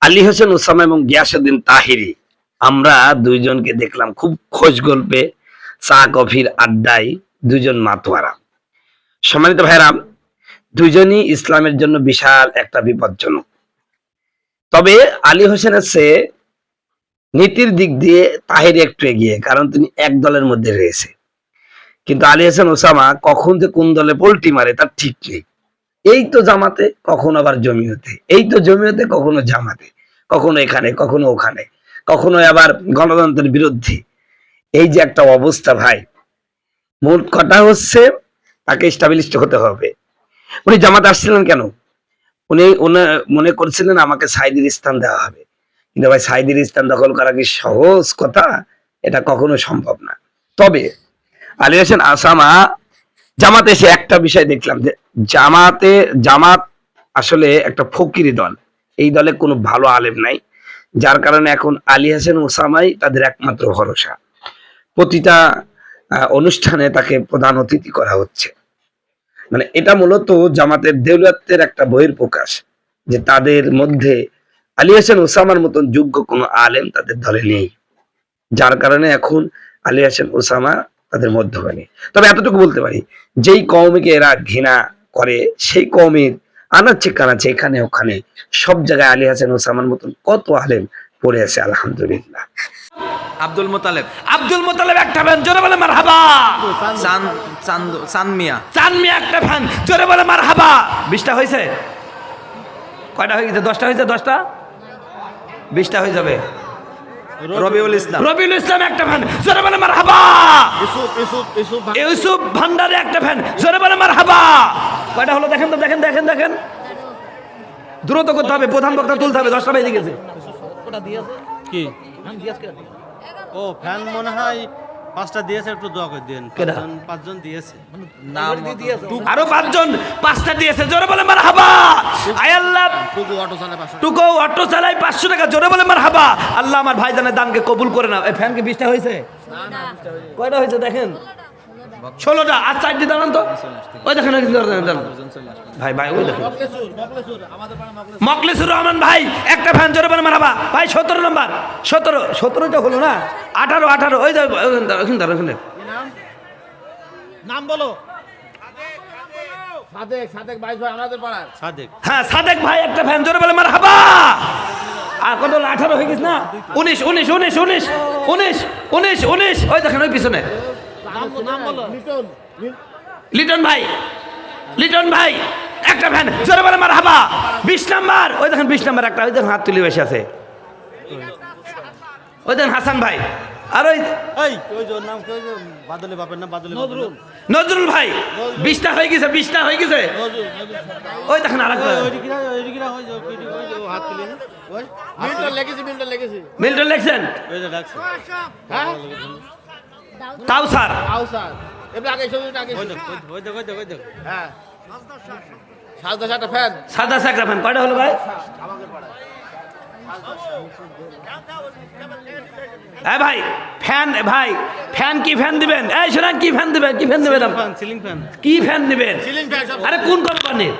Ali Hossain Osama এবং গিয়াসউদ্দিন তাহিরি, আমরা দুইজনকে দেখলাম খুব খোঁজ গল্পে, চা কফির আড্ডায় দুইজন মাতোয়ারা। সম্মানিত ভাইরা, দুইজনই ইসলামের জন্য বিশাল একটা বিপজ্জনক। তবে আলী হোসেনের চেয়ে নীতির দিক দিয়ে তাহিরি একটু এগিয়ে, কারণ তিনি এক দলের মধ্যে রয়েছে। কিন্তু আলী হোসেন ওসামা কখন যে কোন দলে পল্টি মারে তার ঠিক নেই। এই তো জামাতে, কখনো আবার জমিয়তে, এই তো জমিয়তে, কখনো জামাতে, কখনো এখানে, কখনো ওখানে, কখনো আবার গণতন্ত্রের বিরুদ্ধে। এই যে একটা অবস্থা ভাই, মূল কথা হচ্ছে তাকে স্টাবলিশড হতে হবে। উনি জামাতে আসছিলেন কেন? উনি মনে করছিলেন আমাকে সাইদির স্থান দেওয়া হবে। কিন্তু ভাই, সাইদির স্থান দখল করা কি সহজ কথা? এটা কখনো সম্ভব না। তবে আলী হোসেন ওসামা জামাতে এসে একটা বিষয় দেখলাম, যে জামাত আসলে একটা ফকিরি দল। এই দলে কোনো ভালো আলেম নাই, যার কারণে এখন আলী হোসেন ওসামাই তাদের একমাত্র ভরসা। প্রতিটা অনুষ্ঠানে তাকে প্রধান অতিথি করা হচ্ছে। মানে এটা মূলত জামাতের দেউলিয়াতের একটা বহিঃপ্রকাশ, যে তাদের মধ্যে আলী হোসেন ওসামার মতন যোগ্য কোনো আলেম তাদের দলে নেই, যার কারণে এখন আলী হোসেন ওসামা তাদের মধ্যখানে। তবে এতটুকু বলতে পারি, যেই কওমিকে এরা ঘৃণা করে, সেই কওমের আনাচ্ছে কানাচ্ছে এখানে ওখানে সব জায়গায় আলী হোসেন ওসামার মতন কত আলেম পড়ে আছে, আলহামদুলিল্লাহ। আব্দুল মোতালেব একটা ফ্যান, জোরে বলে মারহাবা। চান মিয়া একটা ফ্যান, জোরে বলে মারহাবা। 20টা হয়েছে? কয়টা হয়ে গেছে? 10টা হয়েছে? 10টা 20টা হয়ে যাবে। রবিউল ইসলাম একটা ফ্যান, জোরে বলে মারহাবা। ইউসুফ ভান্ডারে একটা ফ্যান, জোরে বলে মারহাবা। কয়টা হলো দেখেন তো, দেখেন। দ্রুত করতে হবে, প্রধান বক্তা তুলতে হবে। 10টা বেজে গেছে। কি ও ফ্যান মনে হয় 5টা দিয়েছে, একটু দোয়া করে দেন। 5জন দিয়েছে, আরো 5জন 5টা দিয়েছে, জোরে বলে মারহাবা। আয় আল্লাহ, টুকু অটো চালায় 500 টাকা, জোরে বলে মারহাবা। আল্লাহ আমার ভাইজানের দানকে কবুল করে নাও। এই ফ্যান কি 20টা হয়েছে? কয়টা হয়েছে দেখেন? 16টা। আর 4 দিয়ে দাঁড়ান তো, ওই দেখেন ভাই ওই দেখেন মকলেসুর রহমান ভাই একটা ফ্যান, জোরে বলে মারহাবা। ভাই 17 নম্বর, 17টা হলো না, 18 ওই ওখানে নাম বলো। সাদেক ভাই আমাদের পাড়ার সাদেক। হ্যাঁ, সাদেক ভাই একটা ফ্যান, জোরে বলে মারহাবা। আর কত হলো? 18 হয়ে গেছে না? 19 ওই দেখেন ওই পিছনে নাম বলো। লিটন ভাই একটা ফ্যান, জোরে বলে মারহাবা। 20 নাম্বার, ওই দেখেন 20 নাম্বার একটা, ওই দেখেন হাত তুলে বসে আছে, ওই দেখেন হাসান ভাই। আর ওই নাম বাদলে বাপের নাম বাদলে নজরুল ভাই। 20টা হয়ে গেছে। ওই দেখেন আরেকটা মিল্টন লেখছেন। তাওসার সাদা সাকরা ফ্যান। কয়টা হলো ভাই? হ্যাঁ ভাই, ফ্যান কি ফ্যান দিবেন? এই শোনেন, কি ফ্যান দিবেন? Ceiling fan. কি ফ্যান দিবেন? আরে কোন কোম্পানির?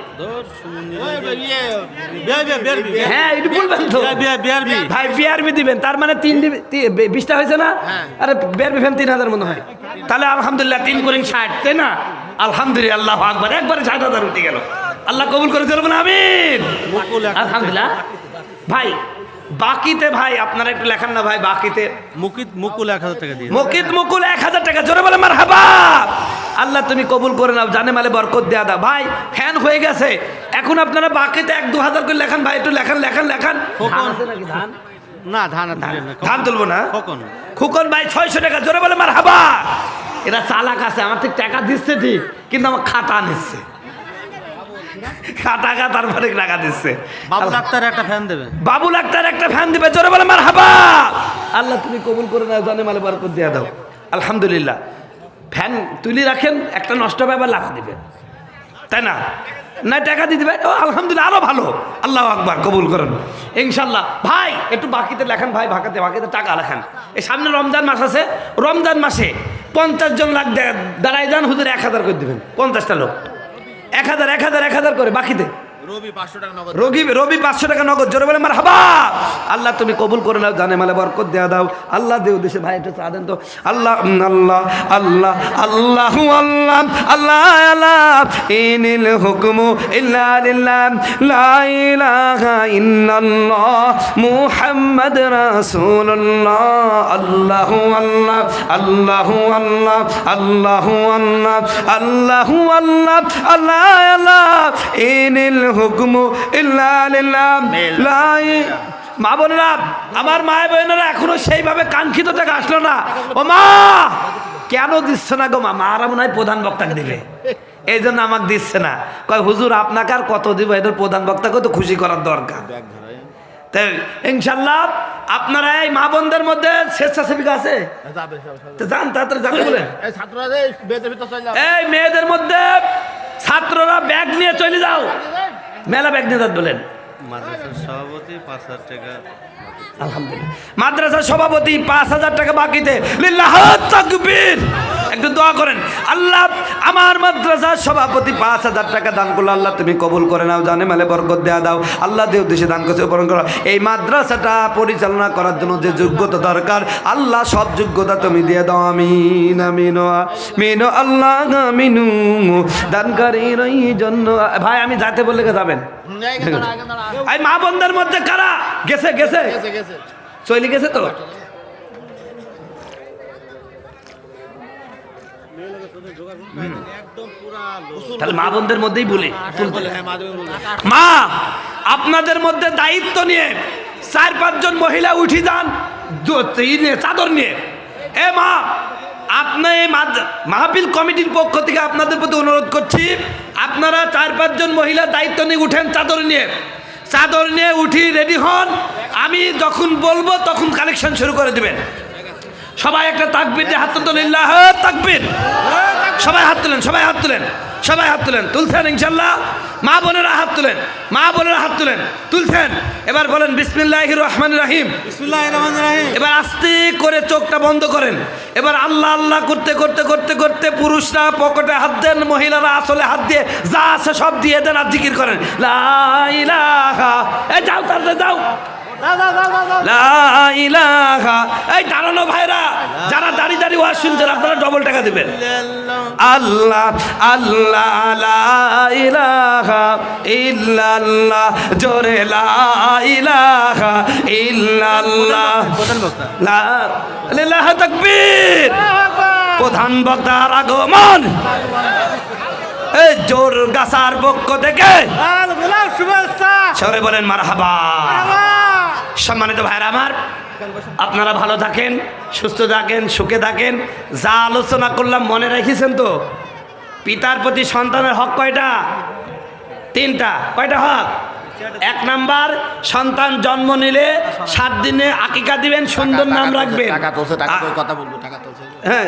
হ্যাঁ, এটা বলবেন তো ভাই। বিআরবি দিবেন, তার মানে 20টা হয়েছে না? আরে বিআরবি ফ্যান 3000 মনে হয়। তাহলে আলহামদুলিল্লাহ 3 করে 60, তাই না? আলহামদুলিল্লাহ, আল্লাহু আকবার। একবারে 60,000 উঠে গেল। আল্লাহ কবুল করে চলবেন, আমিন। আলহামদুলিল্লাহ। ভাই বাকিতে ভাই আপনারা একটু লেখান না ভাই। বাকিতে মুকুল 1000 টাকা দিয়ে, মুকুল 1000 টাকা, জোরে বলে মারহাবা। আল্লাহ তুমি কবুল করে নাও, জানে মালে বরকত দেয়া দাও। ভাই ফ্যান হয়ে গেছে, এখন আপনারা বাকিতে 1-2 হাজার করে লেখান ভাই। একটু লেখান। না ধান তুলবো না। খুকন ভাই 600 টাকা, জোরে বলে মারহাবা। এরা চালাক আছে, আমার ঠিক টাকা দিচ্ছে ঠিক, কিন্তু আমার খাতা নিচ্ছে, তারপরে টাকা দিচ্ছে। বাবুল আক্তার একটা ফ্যান দেবে, জোরে বলে মারহাবা। আল্লাহ তুমি কবুল করে নাও, জানে মালে বরকত দিয়ে দাও। আলহামদুলিল্লাহ। ফ্যান তুলি রাখেন, একটা নষ্ট হবে আবার লাখ দিবেন, তাই না? টাকা দিতে ভাই, আলহামদুলিল্লাহ, আরো ভালো। আল্লাহু আকবার, কবুল করুন ইনশাল্লাহ। ভাই একটু বাকিতে লেখান ভাই, বাকিতে টাকা লেখান। এই সামনে রমজান মাস আছে, রমজান মাসে 50 জন লাখ দাঁড়ায় যান, হুজুর 1000 করে দিবেন। 50টা লোক 1000 করে বাকিতে। রবি 500 টাকা নগদ, জোরে বলে মারহাবা। আল্লাহ তুমি কবুল করে নাও, জানে মালে বরকত দেয়া দাও আল্লাহ। দেও দেশে ভাই একটু চা দেন তো। আল্লাহ আল্লাহ আল্লাহ আল্লাহ আল্লাহ আল্লাহ আল্লাহ ইনিল হুকমু ইল্লা লিল্লাহ লা ইলাহা ইল্লাল্লাহ মুহাম্মাদ রাসূলুল্লাহ। আল্লাহু আল্লাহ আল্লাহু আল্লাহ আল্লাহু আল্লাহ আল্লাহু আল্লাহ আল্লাহ আল্লাহ ইনিল হুকমু ইল্লা লিল্লাহ লা। মা বোনেরা, আমার মা বোনেরা এখনো সেইভাবে কাঙ্ক্ষিত টাকা আসলো না। ও মা, কেন দিচ্ছে না গো? মারা মনে হয় প্রধান বক্তাকে দিবে, এই জন্য আমাকে দিচ্ছে না। কয় হুজুর আপনাকে আর কত দিব, এদের প্রধান বক্তাকে তো খুশি করার দরকার। তাই ইনশাল্লাহ আপনারা এই মা বোনদের মধ্যে স্বেচ্ছাসেবিকা আছে, যান তাড়াতাড়ি যান বলে। এই মেয়েদের মধ্যে ছাত্ররা ব্যাগ নিয়ে চলে যাও, মেলা ব্যাগ নিয়ে যান বলেন। মাদ্রাসার সভাপতি 5,000 টাকা। আলহামদুলিল্লাহ, মাদ্রাসার সভাপতি 5,000 টাকা বাকিতে। লিল্লাহ তাকবীর। একটু দোয়া করেন, আল্লাহ আমার মাদ্রাসার সভাপতি 5,000 টাকা দান করলো, আল্লাহ তুমি কবুল করে নাও, জানে মালে বরকত দেয়া দাও আল্লাহ। দেও দেশে দান করছে বরণ করো। এই মাদ্রাসাটা পরিচালনা করার জন্য যে যোগ্যতা দরকার আল্লাহ সব যোগ্যতা তুমি দিয়ে দাও। আমিন আমিন আমিন আল্লাহ আমিনু। দানকারীর এই জন্য ভাই আমি যাতে বললে যাবেন। এই মা বোনদের মধ্যে কারা গেছে গেছে চলে গেছে তো? তাহলে মা বোনদের মধ্যেই বলি, মা আপনাদের মধ্যে দায়িত্ব নিয়ে 4-5 জন মহিলা উঠি যান চাদর নিয়ে। এ মা, আপনি এই মাহফিল কমিটির পক্ষ থেকে আপনাদের প্রতি অনুরোধ করছি, আপনারা 4-5 জন মহিলা দায়িত্ব নিয়ে উঠেন চাদর নিয়ে। চাদর নিয়ে উঠি রেডি হন, আমি যখন বলবো তখন কালেকশন শুরু করে দিবেন। সবাই একটা তাকবীর দিয়ে হাত তুলেন, লিল্লাহ তাকবীর। সবাই হাত তুলেন, সবাই হাত তুলেন, সবাই হাত তুলেন। তুলছেন ইনশাল্লাহ? মা বোনেরা হাত তুলেন, মা বোনেরা হাত তুলেন, তুলছেন। এবার বলেন বিসমিল্লাহির রহমানির রহিম। বিসমিল্লাহির রহমানির রহিম। এবার আস্তে করে চোখটা বন্ধ করেন। এবার আল্লাহ আল্লাহ করতে করতে করতে করতে পুরুষরা পকেটে হাত দেন, মহিলারা আসলে হাত দিয়ে যা আছে সব দিয়ে দেন আর জিকির করেন লা ইলাহা। এই যাও তাড়াতাড়ি যাও। লা ইলাহা। এই দাঁড়ানো ভাইরা, যারা দাঁড়িয়ে দাঁড়িয়ে ওয়াজ শুনছেন আপনারা ডবল টাকা দিবেন। আল্লাহ আল্লাহ লা ইলাহা ইল্লাল্লাহ, জোরে লা ইলাহা ইল্লাল্লাহ। লা ইলাহা তাকবীর। প্রধান বক্তার আগমন। এই জোর গাছার পক্ষ থেকে শুভেচ্ছা। সরে বলেন মারহাবা। সম্মানিত ভাইরা আমার, আপনারা ভালো থাকেন, সুস্থ থাকেন, সুখে থাকেন। যা আলোচনা করলাম মনে রেখেছেন তো? পিতার প্রতি সন্তানের হক কয়টা? 3টা। কয়টা হক? 1 নাম্বার, সন্তান জন্ম নিলে 7 দিনে আকিকা দিবেন, সুন্দর নাম রাখবেন। হ্যাঁ।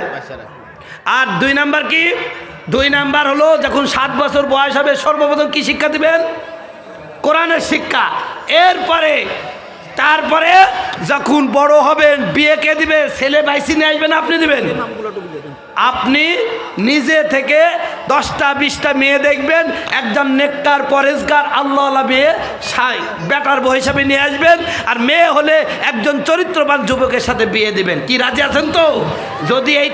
আর 2 নাম্বার কি? 2 নাম্বার হলো যখন 7 বছর বয়স হবে সর্বপ্রথম কি শিক্ষা দিবেন? কোরআনের শিক্ষা। এরপরে তারপরে যখন বড় হবেন বিয়ে কে দিবে? ছেলে বাইসি নিয়ে আসবেন, আপনি দিবেন? আপনি নিজে থেকে 10টা 20টা মেয়ে দেখবেন, একজন নেককার পরেজগার আল্লাহওয়ালা মেয়ে বেটার বউ হিসাবে নিয়ে আসবেন। আর মেয়ে হলে একজন চরিত্রবান যুবকের সাথে বিয়ে দিবেন। কি রাজি আছেন তো? যদি এই